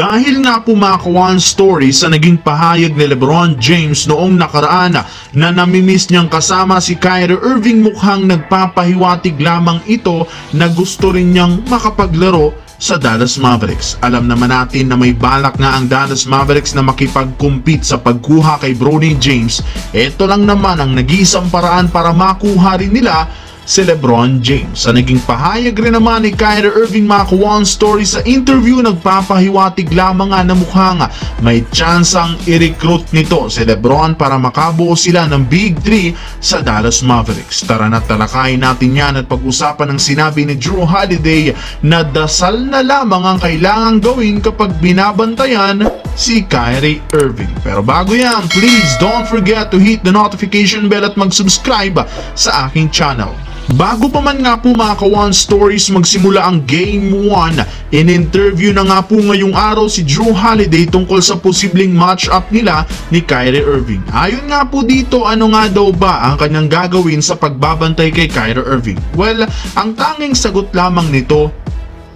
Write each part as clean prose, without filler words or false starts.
Dahil nga po mga kawan story sa naging pahayag ni LeBron James noong nakaraan na namimiss niyang kasama si Kyrie Irving, mukhang nagpapahiwatig lamang ito na gusto rin niyang makapaglaro sa Dallas Mavericks. Alam naman natin na may balak nga ang Dallas Mavericks na makipag-compete sa pagkuha kay Bronny James. Ito lang naman ang nag-iisang paraan para makuha rin nila si LeBron James. Sa naging pahayag rin naman ni Kyrie Irving mga kawan story sa interview, nagpapahiwatig lamang nga na mukhang may tsansang i-recruit nito si LeBron para makabuo sila ng Big 3 sa Dallas Mavericks. Tara na talakayin natin yan at pag-usapan ng sinabi ni Jrue Holiday na dasal na lamang ang kailangang gawin kapag binabantayan si Kyrie Irving. Pero bago yan, please don't forget to hit the notification bell at mag-subscribe sa aking channel. Bago pa man nga po mga kawan stories magsimula ang Game 1, in-interview na nga po ngayong araw si Jrue Holiday tungkol sa posibleng match-up nila ni Kyrie Irving. Ayon nga po dito, ano nga daw ba ang kanyang gagawin sa pagbabantay kay Kyrie Irving? Well, ang tanging sagot lamang nito,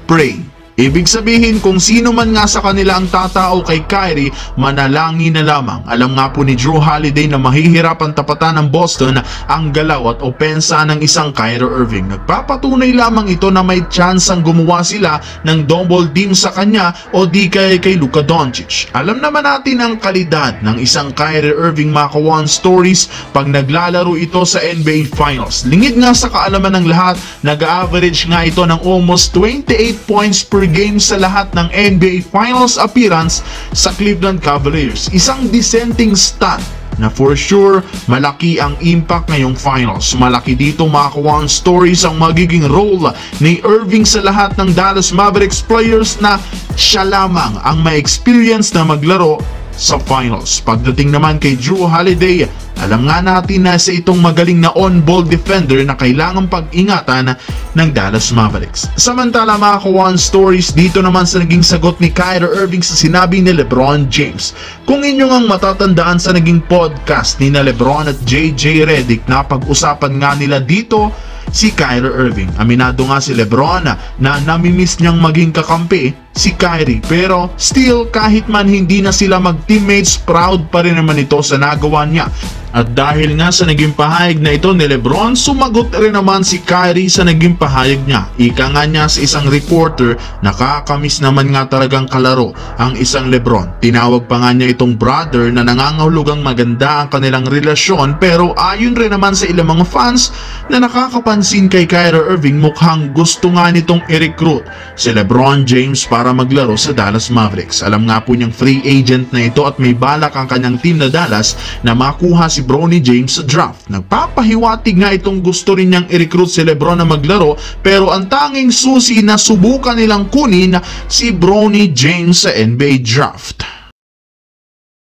pray. Ibig sabihin, kung sino man nga sa kanila ang tatao kay Kyrie, manalangin na lamang. Alam nga po ni Jrue Holiday na mahihirapan tapatan ng Boston ang galaw at opensa ng isang Kyrie Irving. Nagpapatunay lamang ito na may tsansang gumawa sila ng double team sa kanya o di kay Luka Doncic. Alam naman natin ang kalidad ng isang Kyrie Irving mga kawan stories pag naglalaro ito sa NBA Finals. Lingid nga sa kaalaman ng lahat, nag-average nga ito ng almost 28 points per game sa lahat ng NBA Finals appearance sa Cleveland Cavaliers. Isang dissenting stat na for sure malaki ang impact ngayong finals. Malaki dito mga kawan stories ang magiging role ni Irving sa lahat ng Dallas Mavericks players na siya lamang ang may experience na maglaro sa finals. Pagdating naman kay Jrue Holiday, alam nga natin na sa itong magaling na on-ball defender na kailangang pag-ingatan ng Dallas Mavericks. Samantala mga kawan stories, dito naman sa naging sagot ni Kyrie Irving sa sinabi ni LeBron James. Kung inyo ngang matatandaan sa naging podcast ni na LeBron at JJ Redick, na pag-usapan nga nila dito si Kyrie Irving. Aminado nga si LeBron na namimiss niyang maging kakampi si Kyrie, pero still kahit man hindi na sila mag-teammates, proud pa rin naman ito sa nagawa niya. At dahil nga sa naging pahayag na ito ni LeBron, sumagot rin naman si Kyrie sa naging pahayag niya. Ika nga niya sa isang reporter, nakakamiss naman nga talagang kalaro ang isang LeBron. Tinawag pa nga niya itong brother na nangangahulugang maganda ang kanilang relasyon, pero ayon rin naman sa ilang mga fans na nakakapansin kay Kyrie Irving, mukhang gusto nga nitong i-recruit si LeBron James para maglaro sa Dallas Mavericks. Alam nga po niyang free agent na ito at may balak ang kanyang team na Dallas na makuha si Bronny James sa draft. Nagpapahiwatig nga itong gusto rin niyang i-recruit si LeBron na maglaro, pero ang tanging susi na subukan nilang kunin si Bronny James sa NBA draft.